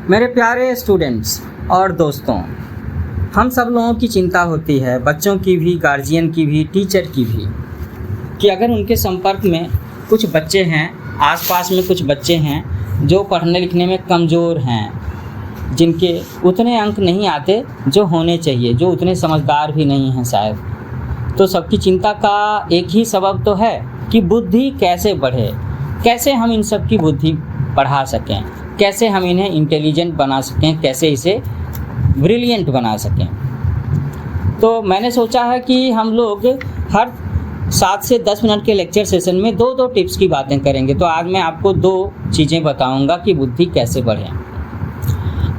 मेरे प्यारे स्टूडेंट्स और दोस्तों, हम सब लोगों की चिंता होती है, बच्चों की भी, गार्जियन की भी, टीचर की भी, कि अगर उनके संपर्क में कुछ बच्चे हैं, आसपास में कुछ बच्चे हैं जो पढ़ने लिखने में कमज़ोर हैं, जिनके उतने अंक नहीं आते जो होने चाहिए, जो उतने समझदार भी नहीं हैं शायद, तो सबकी चिंता का एक ही सबब तो है कि बुद्धि कैसे बढ़े, कैसे हम इन सब की बुद्धि बढ़ा सकें, कैसे हम इन्हें इंटेलिजेंट बना सकें, कैसे इसे ब्रिलियंट बना सकें। तो मैंने सोचा है कि हम लोग हर 7 से 10 मिनट के लेक्चर सेशन में दो टिप्स की बातें करेंगे। तो आज मैं आपको 2 चीज़ें बताऊंगा कि बुद्धि कैसे बढ़े।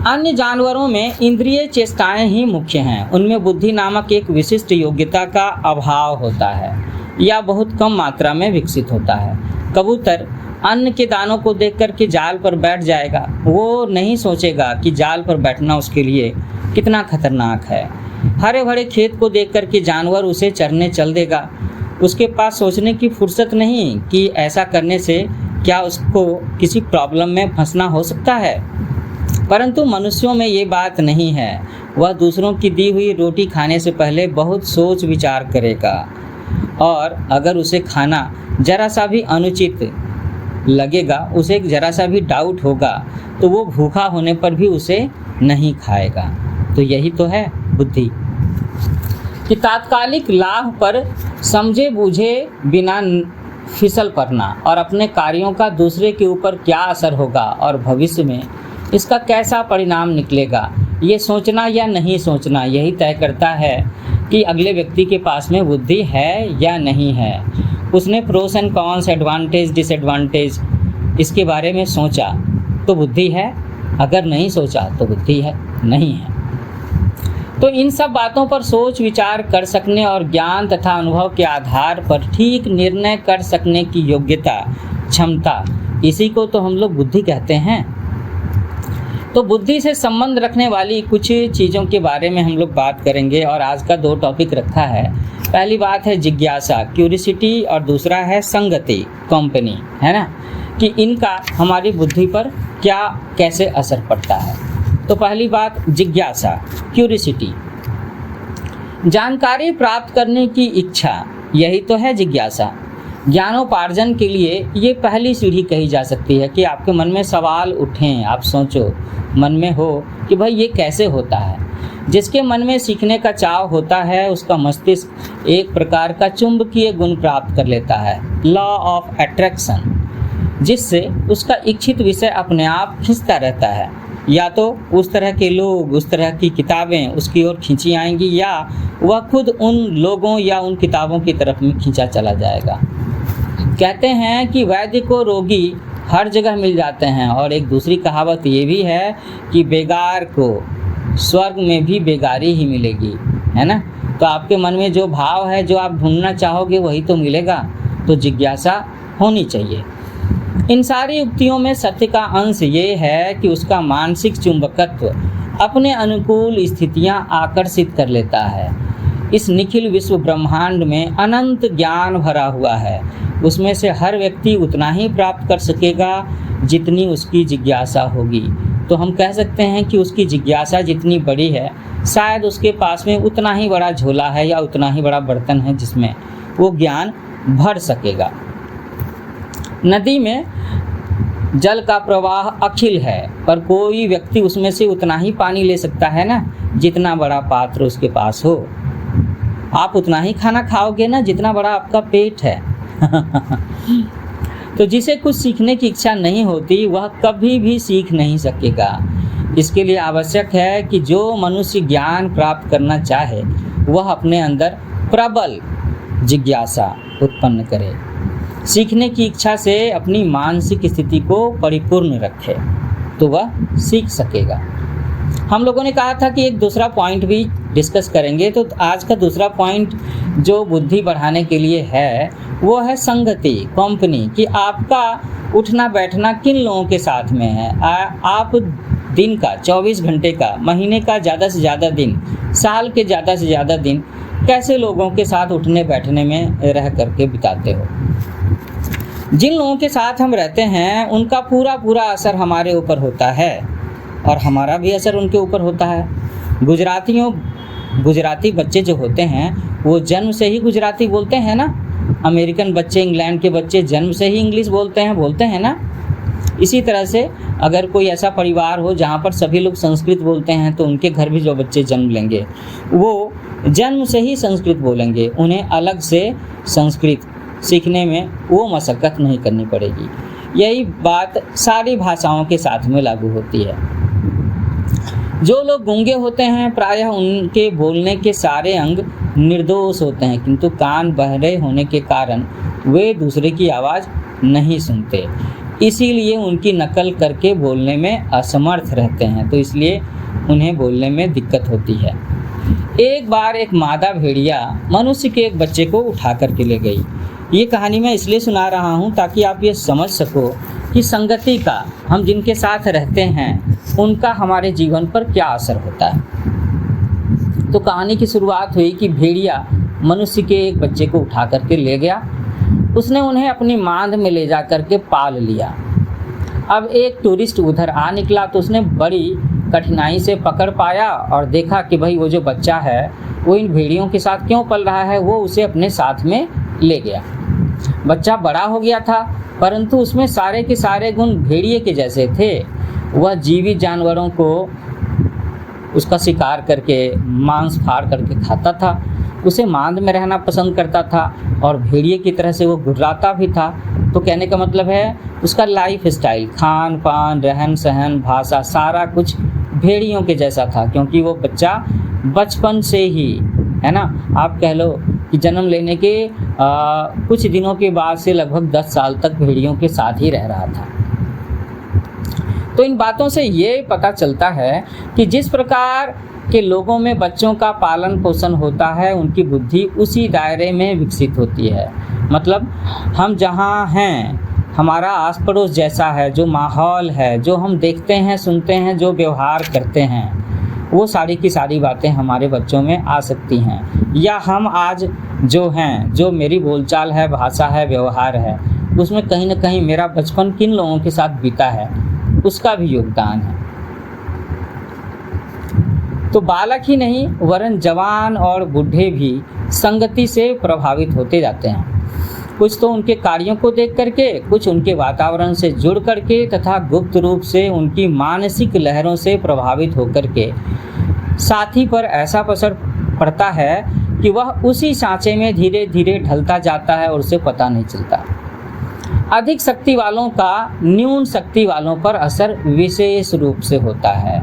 अन्य जानवरों में इंद्रिय चेष्टाएं ही मुख्य हैं, उनमें बुद्धि नामक एक विशिष्ट योग्यता का अभाव होता है या बहुत कम मात्रा में विकसित होता है। कबूतर अन्न के दानों को देख कर के जाल पर बैठ जाएगा, वो नहीं सोचेगा कि जाल पर बैठना उसके लिए कितना खतरनाक है। हरे भरे खेत को देख कर के जानवर उसे चरने चल देगा, उसके पास सोचने की फुर्सत नहीं कि ऐसा करने से क्या उसको किसी प्रॉब्लम में फंसना हो सकता है। परंतु मनुष्यों में ये बात नहीं है, वह दूसरों की दी हुई रोटी खाने से पहले बहुत सोच विचार करेगा, और अगर उसे खाना जरा सा भी अनुचित लगेगा, उसे जरा सा भी डाउट होगा, तो वो भूखा होने पर भी उसे नहीं खाएगा। तो यही तो है बुद्धि कि तात्कालिक लाभ पर समझे बूझे बिना फिसल पड़ना, और अपने कार्यों का दूसरे के ऊपर क्या असर होगा और भविष्य में इसका कैसा परिणाम निकलेगा, ये सोचना या नहीं सोचना यही तय करता है कि अगले व्यक्ति के पास में बुद्धि है या नहीं है। उसने pros and cons, advantage disadvantage इसके बारे में सोचा तो बुद्धि है, अगर नहीं सोचा तो बुद्धि है नहीं है। तो इन सब बातों पर सोच विचार कर सकने और ज्ञान तथा अनुभव के आधार पर ठीक निर्णय कर सकने की योग्यता, क्षमता, इसी को तो हम लोग बुद्धि कहते हैं। तो बुद्धि से संबंध रखने वाली कुछ चीज़ों के बारे में हम लोग बात करेंगे, और आज का 2 टॉपिक रखा है। पहली बात है जिज्ञासा, क्यूरियोसिटी, और दूसरा है संगति, कंपनी, है ना, कि इनका हमारी बुद्धि पर क्या कैसे असर पड़ता है। तो पहली बात जिज्ञासा, क्यूरियोसिटी, जानकारी प्राप्त करने की इच्छा, यही तो है जिज्ञासा। ज्ञानोपार्जन के लिए ये पहली सीढ़ी कही जा सकती है कि आपके मन में सवाल उठें, आप सोचो, मन में हो कि भाई ये कैसे होता है। जिसके मन में सीखने का चाव होता है, उसका मस्तिष्क एक प्रकार का चुंबकीय गुण प्राप्त कर लेता है, लॉ ऑफ अट्रैक्शन, जिससे उसका इच्छित विषय अपने आप खींचता रहता है। या तो उस तरह के लोग, उस तरह की किताबें उसकी ओर खींची आएंगी, या वह खुद उन लोगों या उन किताबों की तरफ में खींचा चला जाएगा। कहते हैं कि वैद्य को रोगी हर जगह मिल जाते हैं, और एक दूसरी कहावत ये भी है कि बेगार को स्वर्ग में भी बेगारी ही मिलेगी, है ना। तो आपके मन में जो भाव है, जो आप ढूंढना चाहोगे, वही तो मिलेगा। तो जिज्ञासा होनी चाहिए। इन सारी युक्तियों में सत्य का अंश ये है कि उसका मानसिक चुंबकत्व अपने अनुकूल स्थितियां आकर्षित कर लेता है। इस निखिल विश्व ब्रह्मांड में अनंत ज्ञान भरा हुआ है, उसमें से हर व्यक्ति उतना ही प्राप्त कर सकेगा जितनी उसकी जिज्ञासा होगी। तो हम कह सकते हैं कि उसकी जिज्ञासा जितनी बड़ी है, शायद उसके पास में उतना ही बड़ा झोला है या उतना ही बड़ा बर्तन है जिसमें वो ज्ञान भर सकेगा। नदी में जल का प्रवाह अखिल है, पर कोई व्यक्ति उसमें से उतना ही पानी ले सकता है ना, जितना बड़ा पात्र उसके पास हो। आप उतना ही खाना खाओगे ना जितना बड़ा आपका पेट है। तो जिसे कुछ सीखने की इच्छा नहीं होती, वह कभी भी सीख नहीं सकेगा। इसके लिए आवश्यक है कि जो मनुष्य ज्ञान प्राप्त करना चाहे, वह अपने अंदर प्रबल जिज्ञासा उत्पन्न करे, सीखने की इच्छा से अपनी मानसिक स्थिति को परिपूर्ण रखे, तो वह सीख सकेगा। हम लोगों ने कहा था कि एक दूसरा पॉइंट भी डिस्कस करेंगे। तो आज का दूसरा पॉइंट जो बुद्धि बढ़ाने के लिए है, वो है संगति, कंपनी, कि आपका उठना बैठना किन लोगों के साथ में है। आप दिन का 24 घंटे का, महीने का ज़्यादा से ज़्यादा दिन, साल के ज़्यादा से ज़्यादा दिन कैसे लोगों के साथ उठने बैठने में रह करके बिताते हो। जिन लोगों के साथ हम रहते हैं, उनका पूरा असर हमारे ऊपर होता है, और हमारा भी असर उनके ऊपर होता है। गुजराती बच्चे जो होते हैं वो जन्म से ही गुजराती बोलते हैं ना। अमेरिकन बच्चे, इंग्लैंड के बच्चे जन्म से ही इंग्लिश बोलते हैं ना। इसी तरह से अगर कोई ऐसा परिवार हो जहाँ पर सभी लोग संस्कृत बोलते हैं तो उनके घर भी जो बच्चे जन्म लेंगे वो जन्म से ही संस्कृत बोलेंगे। उन्हें अलग से संस्कृत सीखने में वो मशक्क़त नहीं करनी पड़ेगी। यही बात सारी भाषाओं के साथ में लागू होती है। जो लोग गूंगे होते हैं प्रायः उनके बोलने के सारे अंग निर्दोष होते हैं, किंतु कान बहरे होने के कारण वे दूसरे की आवाज़ नहीं सुनते, इसीलिए उनकी नकल करके बोलने में असमर्थ रहते हैं, तो इसलिए उन्हें बोलने में दिक्कत होती है। एक बार एक मादा भेड़िया मनुष्य के एक बच्चे को उठा करके ले गई। ये कहानी मैं इसलिए सुना रहा हूँ ताकि आप ये समझ सको कि संगति का, हम जिनके साथ रहते हैं उनका हमारे जीवन पर क्या असर होता है। तो कहानी की शुरुआत हुई कि भेड़िया मनुष्य के एक बच्चे को उठा करके ले गया। उसने उन्हें अपनी मांद में ले जा करके पाल लिया। अब एक टूरिस्ट उधर आ निकला तो उसने बड़ी कठिनाई से पकड़ पाया और देखा कि भाई वो जो बच्चा है वो इन भेड़ियों के साथ क्यों पल रहा है। वो उसे अपने साथ में ले गया। बच्चा बड़ा हो गया था परंतु उसमें सारे के सारे गुण भेड़िए के जैसे थे। वह जीवित जानवरों को उसका शिकार करके मांस फाड़ करके खाता था। उसे मांद में रहना पसंद करता था और भेड़िए की तरह से वो गुर्राता भी था। तो कहने का मतलब है उसका लाइफ स्टाइल, खान पान, रहन सहन, भाषा, सारा कुछ भेड़ियों के जैसा था, क्योंकि वो बच्चा बचपन से ही, है ना, आप कह लो कि जन्म लेने के कुछ दिनों के बाद से लगभग 10 साल तक भेड़ियों के साथ ही रह रहा था। तो इन बातों से ये पता चलता है कि जिस प्रकार के लोगों में बच्चों का पालन पोषण होता है उनकी बुद्धि उसी दायरे में विकसित होती है। मतलब हम जहाँ हैं, हमारा आस पड़ोस जैसा है, जो माहौल है, जो हम देखते हैं, सुनते हैं, जो व्यवहार करते हैं, वो सारी की सारी बातें हमारे बच्चों में आ सकती हैं। या हम आज जो हैं, जो मेरी बोलचाल है, भाषा है, व्यवहार है, उसमें कहीं ना कहीं मेरा बचपन किन लोगों के साथ बीता है उसका भी योगदान है। तो बालक ही नहीं वरन जवान और बूढ़े भी संगति से प्रभावित होते जाते हैं। कुछ तो उनके कार्यों को देख करके, कुछ उनके वातावरण से जुड़ करके तथा गुप्त रूप से उनकी मानसिक लहरों से प्रभावित होकर के साथी पर ऐसा असर पड़ता है कि वह उसी सांचे में धीरे धीरे ढलता जाता है और उसे पता नहीं चलता। अधिक शक्ति वालों का न्यून शक्ति वालों पर असर विशेष रूप से होता है।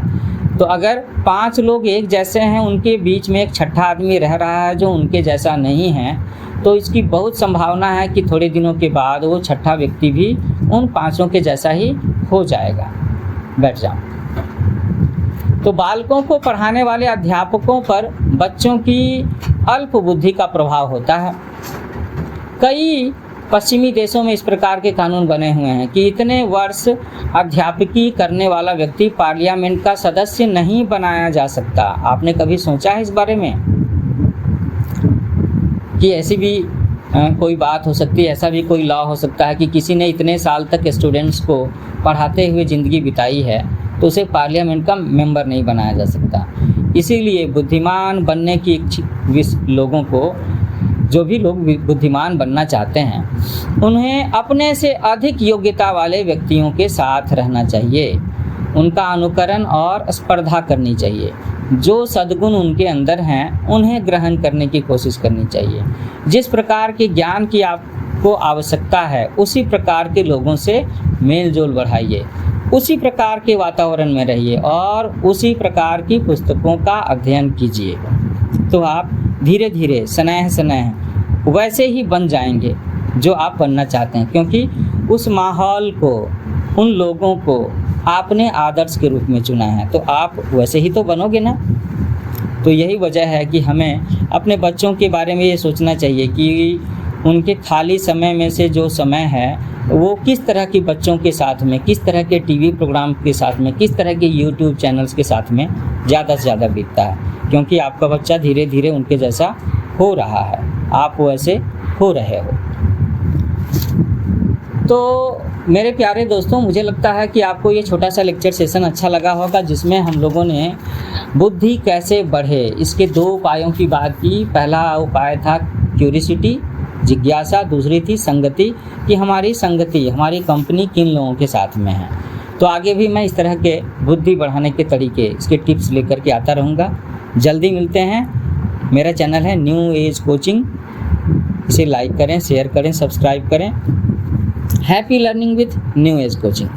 तो अगर 5 लोग एक जैसे हैं, उनके बीच में एक छठा आदमी रह रहा है जो उनके जैसा नहीं है, तो इसकी बहुत संभावना है कि थोड़े दिनों के बाद वो छठा व्यक्ति भी उन 5 के जैसा ही हो जाएगा। बैठ जाओ। तो बालकों को पढ़ाने वाले अध्यापकों पर बच्चों की अल्प बुद्धि का प्रभाव होता है। कई पश्चिमी देशों में इस प्रकार के कानून बने हुए हैं कि इतने वर्ष अध्यापकी करने वाला व्यक्ति पार्लियामेंट का सदस्य नहीं बनाया जा सकता। आपने कभी सोचा है इस बारे में कि ऐसी भी कोई बात हो सकती है, ऐसा भी कोई लॉ हो सकता है कि किसी ने इतने साल तक स्टूडेंट्स को पढ़ाते हुए ज़िंदगी बिताई है तो उसे पार्लियामेंट का मेंबर नहीं बनाया जा सकता। इसीलिए बुद्धिमान बनने की इच्छुक लोगों को, जो भी लोग बुद्धिमान बनना चाहते हैं, उन्हें अपने से अधिक योग्यता वाले व्यक्तियों के साथ रहना चाहिए, उनका अनुकरण और स्पर्धा करनी चाहिए। जो सद्गुण उनके अंदर हैं उन्हें ग्रहण करने की कोशिश करनी चाहिए। जिस प्रकार के ज्ञान की आपको आवश्यकता है उसी प्रकार के लोगों से मेल जोल बढ़ाइए, उसी प्रकार के वातावरण में रहिए और उसी प्रकार की पुस्तकों का अध्ययन कीजिए। तो आप धीरे धीरे स्नेह वैसे ही बन जाएंगे जो आप बनना चाहते हैं, क्योंकि उस माहौल को, उन लोगों को आपने आदर्श के रूप में चुना है, तो आप वैसे ही तो बनोगे ना। तो यही वजह है कि हमें अपने बच्चों के बारे में ये सोचना चाहिए कि उनके खाली समय में से जो समय है वो किस तरह की बच्चों के साथ में, किस तरह के टीवी प्रोग्राम के साथ में, किस तरह के यूट्यूब चैनल्स के साथ में ज़्यादा से ज़्यादा बीतता है, क्योंकि आपका बच्चा धीरे धीरे उनके जैसा हो रहा है, आप वैसे हो रहे हो। तो मेरे प्यारे दोस्तों, मुझे लगता है कि आपको ये छोटा सा लेक्चर सेशन अच्छा लगा होगा, जिसमें हम लोगों ने बुद्धि कैसे बढ़े इसके 2 उपायों की बात की। पहला उपाय था क्यूरियोसिटी, जिज्ञासा, दूसरी थी संगति, कि हमारी संगति, हमारी कंपनी किन लोगों के साथ में है। तो आगे भी मैं इस तरह के बुद्धि बढ़ाने के तरीके, इसके टिप्स लेकर के आता रहूँगा। जल्दी मिलते हैं। मेरा चैनल है न्यू एज कोचिंग, इसे लाइक करें, शेयर करें, सब्सक्राइब करें। Happy learning with new age coaching.